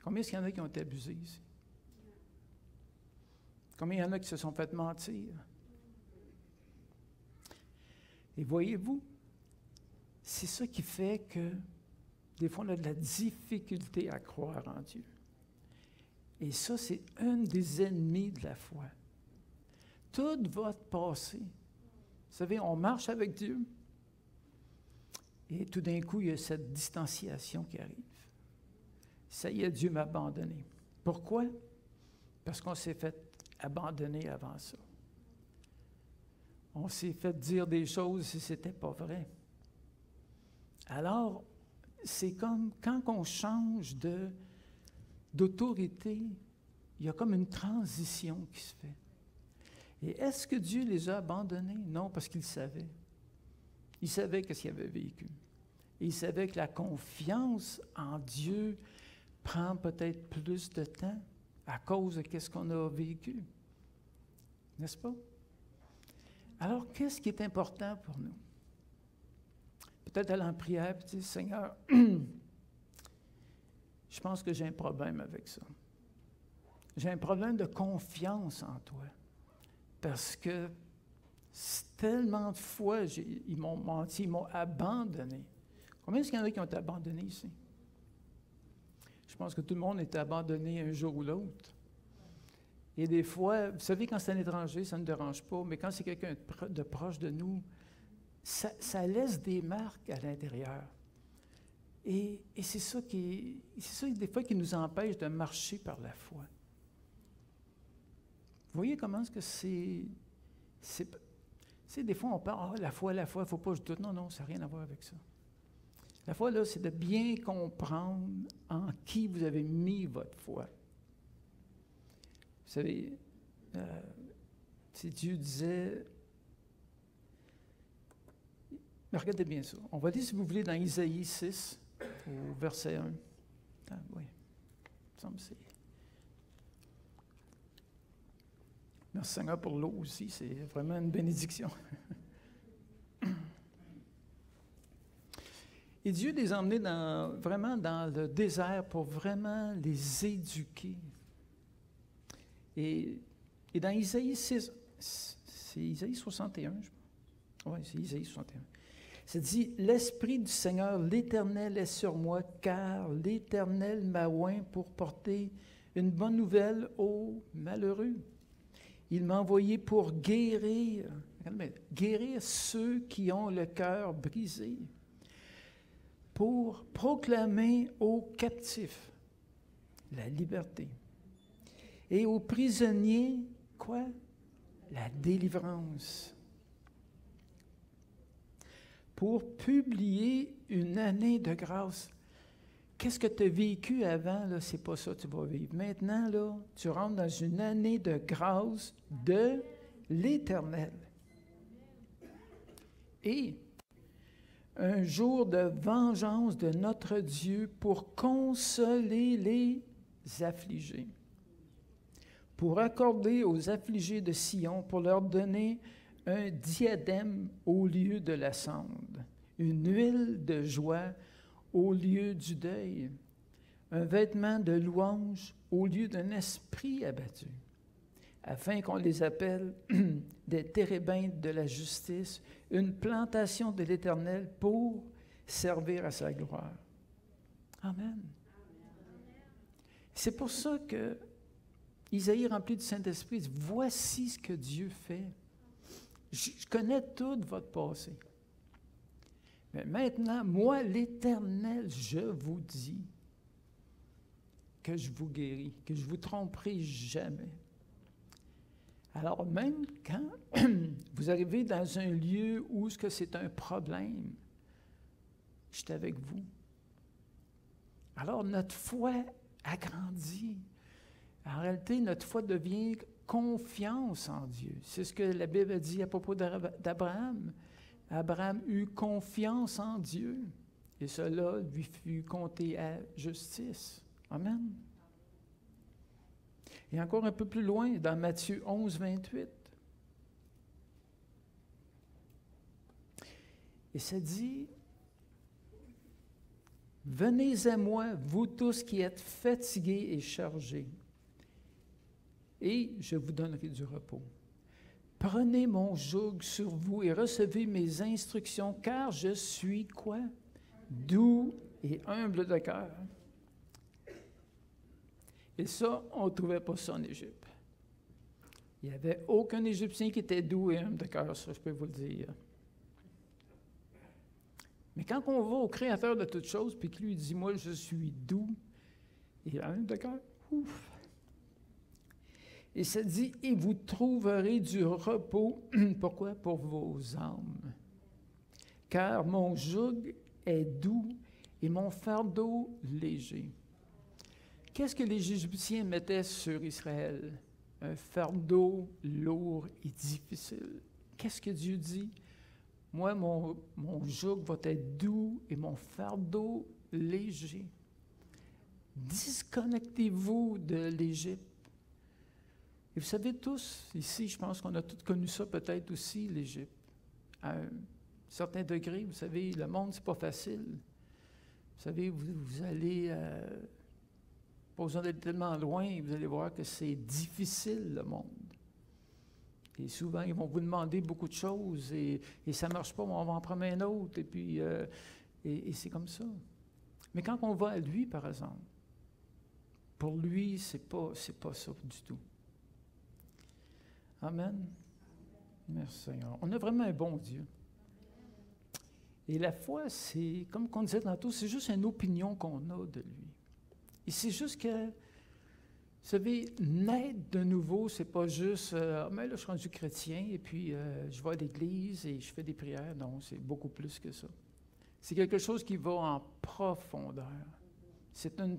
[SPEAKER 1] Combien est-ce qu'il y en a qui ont été abusés ici? Combien il y en a qui se sont fait mentir? Et voyez-vous, c'est ça qui fait que des fois on a de la difficulté à croire en Dieu. Et ça, c'est un des ennemis de la foi. Tout va passer. Vous savez, on marche avec Dieu et tout d'un coup, il y a cette distanciation qui arrive. Ça y est, Dieu m'a abandonné. Pourquoi? Parce qu'on s'est fait abandonner avant ça. On s'est fait dire des choses si ce n'était pas vrai. Alors, c'est comme quand on change d'autorité, il y a comme une transition qui se fait. Et est-ce que Dieu les a abandonnés? Non, parce qu'il savait. Il savait ce qu'il avait vécu. Et il savait que la confiance en Dieu prend peut-être plus de temps à cause de ce qu'on a vécu. N'est-ce pas? Alors, qu'est-ce qui est important pour nous? Peut-être aller en prière et dire, Seigneur, je pense que j'ai un problème avec ça. J'ai un problème de confiance en toi. Parce que tellement de fois, ils m'ont menti, ils m'ont abandonné. Combien est-ce qu'il y en a qui ont été abandonnés ici? Je pense que tout le monde est abandonné un jour ou l'autre. Et des fois, vous savez, quand c'est un étranger, ça ne dérange pas, mais quand c'est quelqu'un de proche de nous, ça laisse des marques à l'intérieur. Et c'est ça des fois qui nous empêche de marcher par la foi. Vous voyez comment est-ce que sais, des fois, on parle, la foi, il ne faut pas que je doute. Non, non, ça n'a rien à voir avec ça. La foi, là, c'est de bien comprendre en qui vous avez mis votre foi. Vous savez, si Dieu disait... Mais regardez bien ça. On va lire, si vous voulez, dans Isaïe 6, au verset 1. Ah, oui, il me semble que c'est... Merci Seigneur pour l'eau aussi, c'est vraiment une bénédiction. Et Dieu les a emmenés vraiment dans le désert pour vraiment les éduquer. Et dans Isaïe 6, c'est Isaïe 61, je pense. Oui, c'est Isaïe 61. Ça dit, « L'Esprit du Seigneur, l'Éternel est sur moi, car l'Éternel m'a oint pour porter une bonne nouvelle aux malheureux. Il m'a envoyé pour guérir ceux qui ont le cœur brisé, pour proclamer aux captifs la liberté et aux prisonniers, quoi? La délivrance. Pour publier une année de grâce. » Qu'est-ce que tu as vécu avant, là? C'est pas ça que tu vas vivre. Maintenant, là, tu rentres dans une année de grâce de l'Éternel. Et un jour de vengeance de notre Dieu pour consoler les affligés, pour accorder aux affligés de Sion, pour leur donner un diadème au lieu de la cendre, une huile de joie au lieu du deuil, un vêtement de louange au lieu d'un esprit abattu, afin qu'on les appelle des térébintes de la justice, une plantation de l'Éternel pour servir à sa gloire. Amen. C'est pour ça que Isaïe, rempli du Saint-Esprit, dit, voici ce que Dieu fait. Je connais tout votre passé. Mais maintenant, moi, l'Éternel, je vous dis que je vous guéris, que je vous tromperai jamais. Alors même quand vous arrivez dans un lieu où c'est un problème, je suis avec vous. Alors notre foi agrandit. En réalité, notre foi devient confiance en Dieu. C'est ce que la Bible dit à propos d'Abraham. Abraham eut confiance en Dieu, et cela lui fut compté à justice. Amen. Et encore un peu plus loin, dans Matthieu 11, 28. Et ça dit, « Venez à moi, vous tous qui êtes fatigués et chargés, et je vous donnerai du repos. Prenez mon joug sur vous et recevez mes instructions, car je suis quoi? Doux et humble de cœur. » Et ça, on ne trouvait pas ça en Égypte. Il n'y avait aucun Égyptien qui était doux et humble de cœur, ça, je peux vous le dire. Mais quand on va au Créateur de toutes choses, puis que lui dit, « Moi, je suis doux et humble de cœur », ouf! Et ça dit, « Et vous trouverez du repos. » Pourquoi? Pour vos âmes. « Car mon joug est doux et mon fardeau léger. » Qu'est-ce que les Égyptiens mettaient sur Israël? Un fardeau lourd et difficile. Qu'est-ce que Dieu dit? « Moi, mon joug va être doux et mon fardeau léger. » Disconnectez-vous de l'Égypte. Et vous savez tous, ici, je pense qu'on a tous connu ça peut-être aussi, l'Égypte. À un certain degré, vous savez, le monde, c'est pas facile. Vous savez, vous allez, pas besoin d'être tellement loin, vous allez voir que c'est difficile, le monde. Et souvent, ils vont vous demander beaucoup de choses, et ça ne marche pas, on va en prendre un autre, et puis, et c'est comme ça. Mais quand on va à lui, par exemple, pour lui, c'est pas ça du tout. Amen. Merci Seigneur. On a vraiment un bon Dieu. Et la foi, c'est, comme on disait tantôt, c'est juste une opinion qu'on a de lui. Et c'est juste que savez, naître de nouveau, c'est pas juste mais là, je suis rendu chrétien et puis je vais à l'église et je fais des prières. Non, c'est beaucoup plus que ça. C'est quelque chose qui va en profondeur. C'est une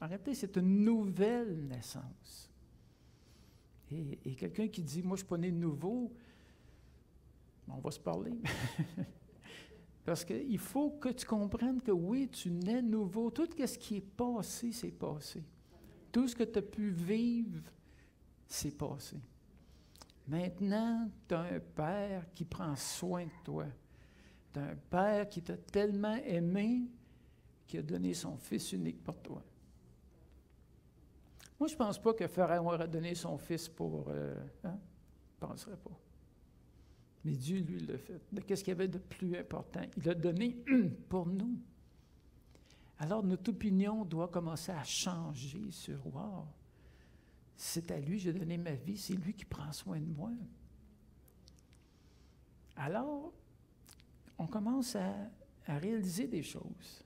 [SPEAKER 1] en réalité, c'est une nouvelle naissance. Et quelqu'un qui dit, moi, je ne suis pas né de nouveau, on va se parler. Parce qu'il faut que tu comprennes que oui, tu nais de nouveau. Tout ce qui est passé, c'est passé. Tout ce que tu as pu vivre, c'est passé. Maintenant, tu as un Père qui prend soin de toi. Tu as un Père qui t'a tellement aimé qu'il a donné son Fils unique pour toi. Moi, je ne pense pas que Pharaon aurait donné son fils pour... Je ne penserais pas. Mais Dieu, lui, l'a fait. Qu'est-ce qu'il y avait de plus important? Il l'a donné pour nous. Alors, notre opinion doit commencer à changer sur « Wow, c'est à lui, j'ai donné ma vie, c'est lui qui prend soin de moi. » Alors, on commence à réaliser des choses.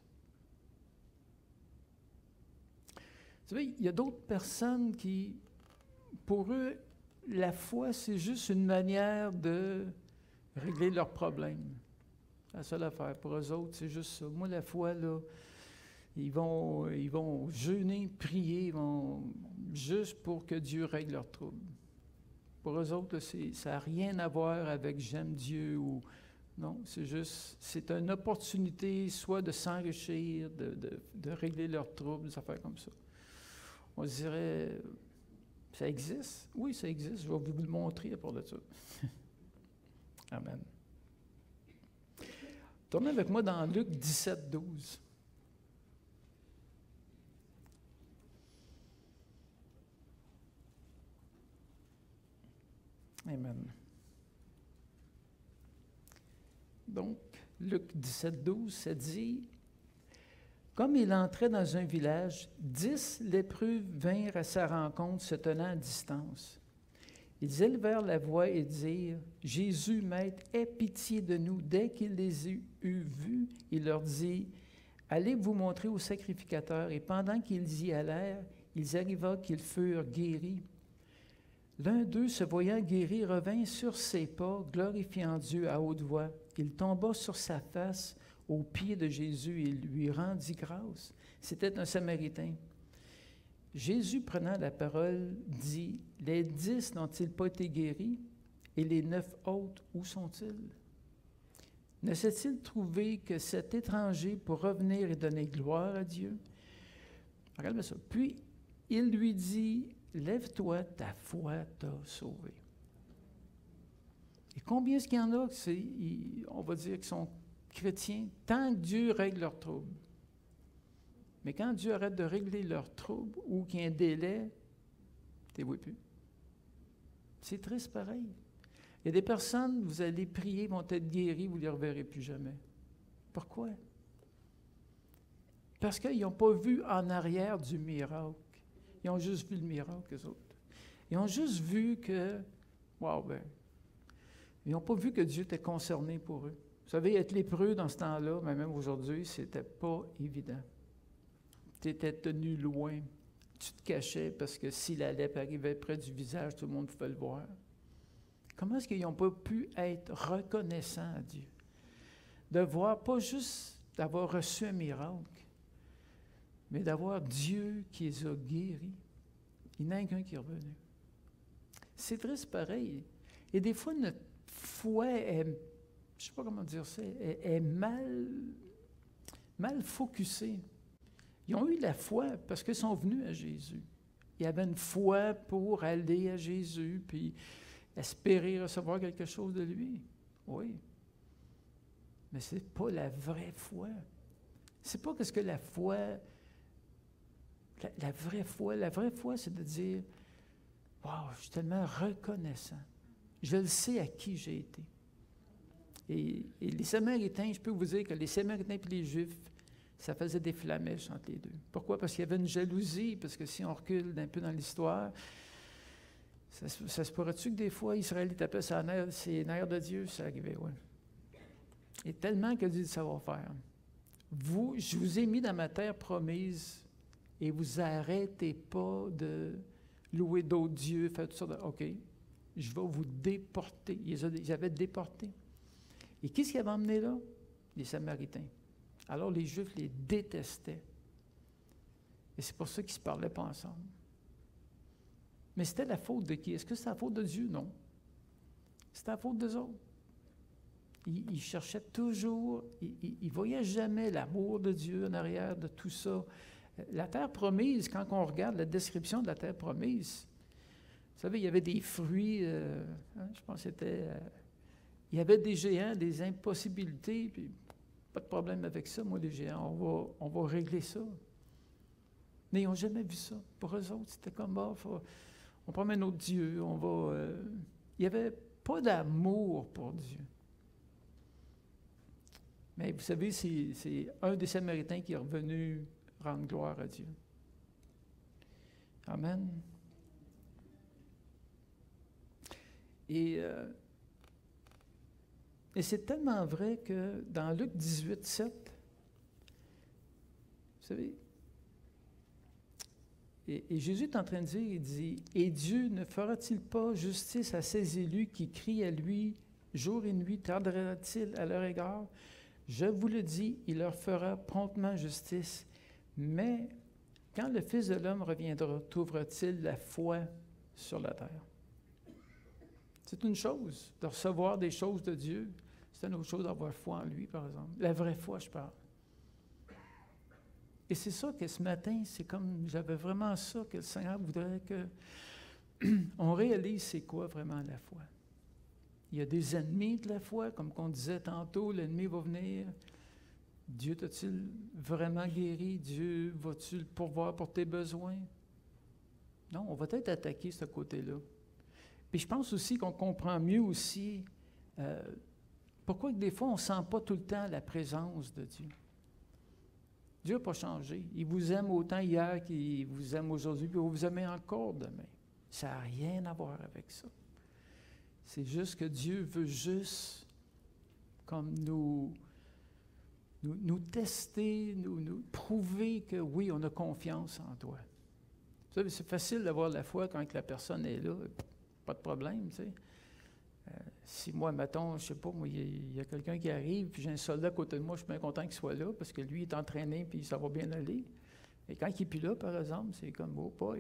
[SPEAKER 1] Vous savez, il y a d'autres personnes qui, pour eux, la foi, c'est juste une manière de régler leurs problèmes. C'est la seule affaire. Pour eux autres, c'est juste ça. Moi, la foi, là, ils vont jeûner, prier, juste pour que Dieu règle leurs troubles. Pour eux autres, ça n'a rien à voir avec « j'aime Dieu » ou... Non, c'est une opportunité soit de s'enrichir, de régler leurs troubles, des affaires comme ça. On se dirait, ça existe? Oui, ça existe. Je vais vous le montrer à part de ça. Amen. Tournez avec moi dans Luc 17, 12. Amen. Donc, Luc 17, 12, ça dit... Comme il entrait dans un village, 10 lépreux vinrent à sa rencontre, se tenant à distance. Ils élevèrent la voix et dirent, « Jésus, Maître, aie pitié de nous. » Dès qu'il les eut vus, il leur dit, « Allez vous montrer au sacrificateur. » Et pendant qu'ils y allèrent, il arriva qu'ils furent guéris. L'un d'eux, se voyant guéri, revint sur ses pas, glorifiant Dieu à haute voix. Il tomba sur sa face aux pieds de Jésus et lui rendit grâce. C'était un Samaritain. Jésus, prenant la parole, dit, « Les 10 n'ont-ils pas été guéris? Et les 9 autres, où sont-ils? Ne s'est-il trouvé que cet étranger pour revenir et donner gloire à Dieu? » Regardez ça. Puis, il lui dit, « Lève-toi, ta foi t'a sauvé. » Et combien est-ce qu'il y en a, on va dire, qui sont chrétiens, tant que Dieu règle leurs troubles. Mais quand Dieu arrête de régler leurs troubles ou qu'il y a un délai, tu ne les vois plus. C'est triste pareil. Il y a des personnes, vous allez prier, vont être guéries, vous ne les reverrez plus jamais. Pourquoi? Parce qu'ils n'ont pas vu en arrière du miracle. Ils ont juste vu le miracle, eux autres. Ils ont juste vu que, ils n'ont pas vu que Dieu était concerné pour eux. Vous savez, être lépreux dans ce temps-là, mais même aujourd'hui, c'était pas évident. Tu étais tenu loin. Tu te cachais parce que si la lèpre arrivait près du visage, tout le monde pouvait le voir. Comment est-ce qu'ils n'ont pas pu être reconnaissants à Dieu? De voir, pas juste d'avoir reçu un miracle, mais d'avoir Dieu qui les a guéris. Il n'y en a qu'un qui est revenu. C'est triste pareil. Et des fois, notre foi est, je ne sais pas comment dire ça, est mal focusée. Ils ont eu la foi parce qu'ils sont venus à Jésus. Il y avait une foi pour aller à Jésus, puis espérer recevoir quelque chose de lui. Oui. Mais ce n'est pas la vraie foi. C'est pas ce que la foi... La vraie foi, c'est de dire, « Wow, je suis tellement reconnaissant. Je le sais à qui j'ai été. » Et les Samaritains, je peux vous dire que les Samaritains et les Juifs, ça faisait des flamèches entre les deux. Pourquoi? Parce qu'il y avait une jalousie, parce que si on recule un peu dans l'histoire, ça se pourrait-tu que des fois, Israël tapait ses nerfs de Dieu? Ça arrivait, oui. Et tellement que Dieu dit, ça va faire. Je vous ai mis dans ma terre promise, et vous arrêtez pas de louer d'autres dieux, faire toutes sortes de... OK, je vais vous déporter. Ils avaient déporté. Et qui est-ce qui avait emmené là? Les Samaritains. Alors les Juifs les détestaient. Et c'est pour ça qu'ils ne se parlaient pas ensemble. Mais c'était la faute de qui? Est-ce que c'était la faute de Dieu? Non. C'était la faute d'eux autres. Ils cherchaient toujours, ils ne voyaient jamais l'amour de Dieu en arrière de tout ça. La terre promise, quand on regarde la description de la terre promise, vous savez, il y avait des fruits, je pense que c'était... il y avait des géants, des impossibilités, puis pas de problème avec ça, moi, les géants, on va régler ça. Mais ils n'ont jamais vu ça. Pour eux autres, c'était comme, on prend un autre Dieu, il n'y avait pas d'amour pour Dieu. Mais vous savez, c'est un des Samaritains qui est revenu rendre gloire à Dieu. Amen. Et c'est tellement vrai que dans Luc 18, 7, vous savez, et Jésus est en train de dire, il dit, « Et Dieu ne fera-t-il pas justice à ses élus qui crient à lui jour et nuit, tardera-t-il à leur égard? Je vous le dis, il leur fera promptement justice. Mais quand le Fils de l'homme reviendra, trouvera-t-il la foi sur la terre? » C'est une chose de recevoir des choses de Dieu. C'est une autre chose d'avoir foi en lui, par exemple. La vraie foi, je parle. Et c'est ça que ce matin, c'est comme, j'avais vraiment ça que le Seigneur voudrait qu'on réalise c'est quoi vraiment la foi. Il y a des ennemis de la foi, comme on disait tantôt, l'ennemi va venir. Dieu t'a-t-il vraiment guéri? Dieu va-t-il pourvoir pour tes besoins? Non, on va peut-être attaquer ce côté-là. Puis je pense aussi qu'on comprend mieux aussi pourquoi que des fois on ne sent pas tout le temps la présence de Dieu. Dieu n'a pas changé. Il vous aime autant hier qu'il vous aime aujourd'hui, puis il vous aime encore demain. Ça n'a rien à voir avec ça. C'est juste que Dieu veut juste comme nous tester, nous prouver que oui, on a confiance en toi. Vous savez, c'est facile d'avoir la foi quand la personne est là, pas de problème, tu sais. Si moi, mettons, je sais pas, moi, il y a quelqu'un qui arrive, puis j'ai un soldat à côté de moi, je suis bien content qu'il soit là, parce que lui, il est entraîné, puis ça va bien aller. Et quand il n'est plus là, par exemple, c'est comme, oh, pas.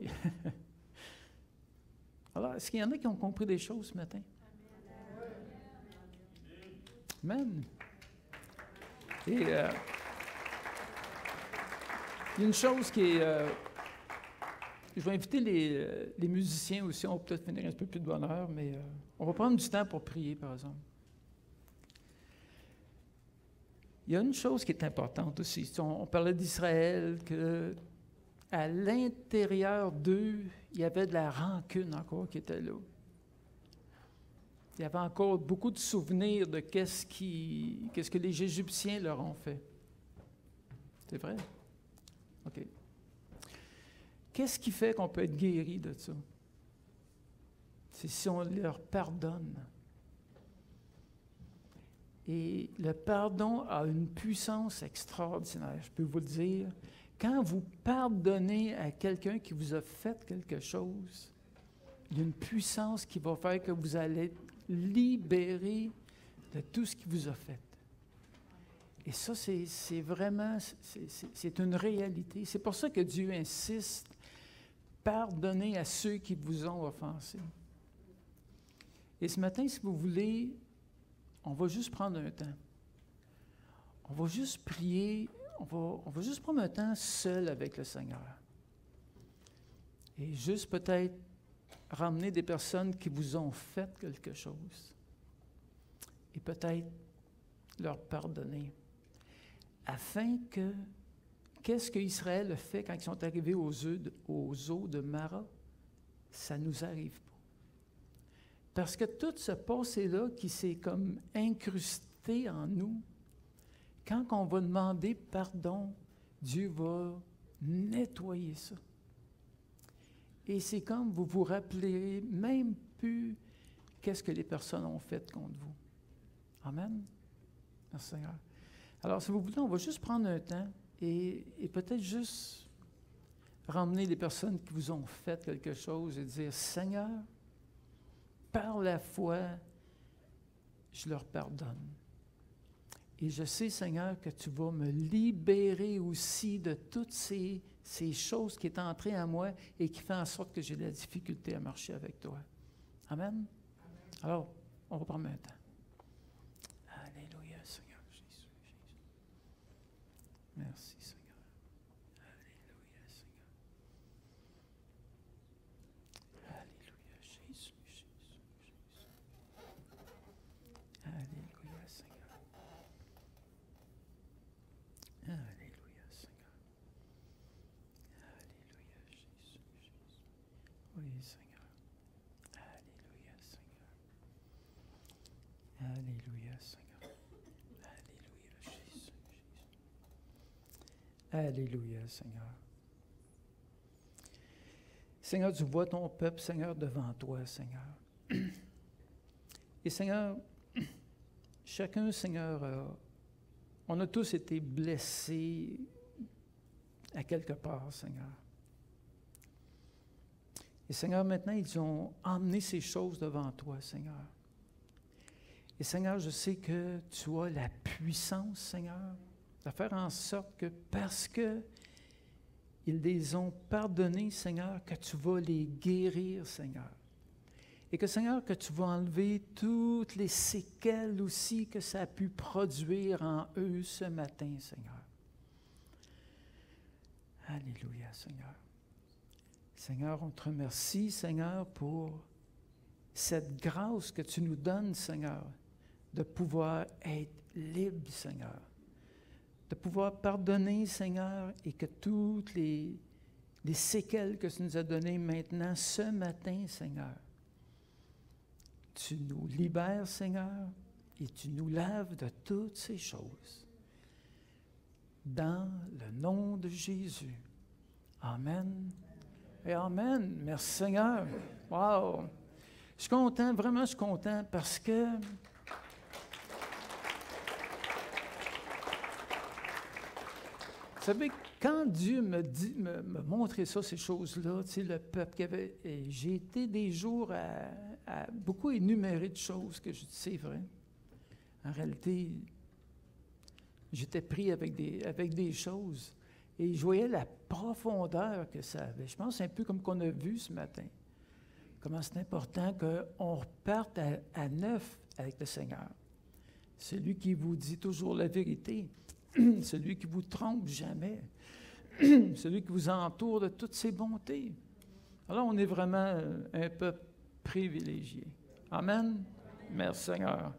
[SPEAKER 1] Alors, est-ce qu'il y en a qui ont compris des choses ce matin? Amen. Et il y a une chose qui est... je vais inviter les musiciens aussi, on va peut-être finir un peu plus de bonne heure, mais on va prendre du temps pour prier, par exemple. Il y a une chose qui est importante aussi. On parlait d'Israël, qu'à l'intérieur d'eux, il y avait de la rancune encore qui était là. Il y avait encore beaucoup de souvenirs de qu'est-ce que les Égyptiens leur ont fait. C'est vrai? OK. Qu'est-ce qui fait qu'on peut être guéri de ça? C'est si on leur pardonne. Et le pardon a une puissance extraordinaire, je peux vous le dire. Quand vous pardonnez à quelqu'un qui vous a fait quelque chose, il y a une puissance qui va faire que vous allez être libéré de tout ce qu'il vous a fait. Et ça, c'est vraiment, c'est une réalité. C'est pour ça que Dieu insiste, pardonnez à ceux qui vous ont offensé. Et ce matin, si vous voulez, on va juste prendre un temps. On va juste prier, on va juste prendre un temps seul avec le Seigneur. Et juste peut-être ramener des personnes qui vous ont fait quelque chose. Et peut-être leur pardonner. Afin que, qu'est-ce qu'Israël a fait quand ils sont arrivés aux eaux de Mara? Ça ne nous arrive pas. Parce que tout ce passé-là qui s'est comme incrusté en nous, quand on va demander pardon, Dieu va nettoyer ça. Et c'est comme vous vous rappelez même plus qu'est-ce que les personnes ont fait contre vous. Amen. Merci Seigneur. Alors, si vous voulez, on va juste prendre un temps et peut-être juste ramener les personnes qui vous ont fait quelque chose et dire, Seigneur, par la foi, je leur pardonne. Et je sais, Seigneur, que tu vas me libérer aussi de toutes ces choses qui est entrées en moi et qui font en sorte que j'ai de la difficulté à marcher avec toi. Amen? Alors, on va prendre un temps. Alléluia, Seigneur Jésus. Merci, Seigneur. Alléluia, Seigneur. Alléluia, Jésus, Jésus, Jésus. Alléluia, Seigneur. Alléluia, Seigneur. Alléluia, Jésus, Jésus. Oui, Seigneur. Alléluia, Seigneur. Alléluia, Seigneur. Alléluia, Jésus, Jésus. Alléluia, Seigneur. Seigneur, tu vois ton peuple, Seigneur, devant toi, Seigneur. Et Seigneur, chacun, Seigneur, on a tous été blessés à quelque part, Seigneur. Et Seigneur, maintenant, ils ont emmené ces choses devant toi, Seigneur. Et Seigneur, je sais que tu as la puissance, Seigneur, de faire en sorte que parce que ils les ont pardonnés, Seigneur, que tu vas les guérir, Seigneur. Et que, Seigneur, que tu vas enlever toutes les séquelles aussi que ça a pu produire en eux ce matin, Seigneur. Alléluia, Seigneur. Seigneur, on te remercie, Seigneur, pour cette grâce que tu nous donnes, Seigneur, de pouvoir être libre, Seigneur. De pouvoir pardonner, Seigneur, et que toutes les séquelles que tu nous as données maintenant, ce matin, Seigneur, tu nous libères, Seigneur, et tu nous laves de toutes ces choses. Dans le nom de Jésus. Amen. Et amen. Merci, Seigneur. Wow. Je suis content, vraiment, je suis content parce que vous savez, quand Dieu me montrait ça, ces choses-là, tu sais, le peuple qui avait... J'ai été des jours à beaucoup énumérer de choses que je dis, c'est vrai. En réalité, j'étais pris avec des choses et je voyais la profondeur que ça avait. Je pense un peu comme qu'on a vu ce matin. Comment c'est important qu'on reparte à neuf avec le Seigneur. Celui qui vous dit toujours la vérité. Celui qui vous trompe jamais, celui qui vous entoure de toutes ses bontés. Alors, on est vraiment un peuple privilégié. Amen. Merci, Seigneur.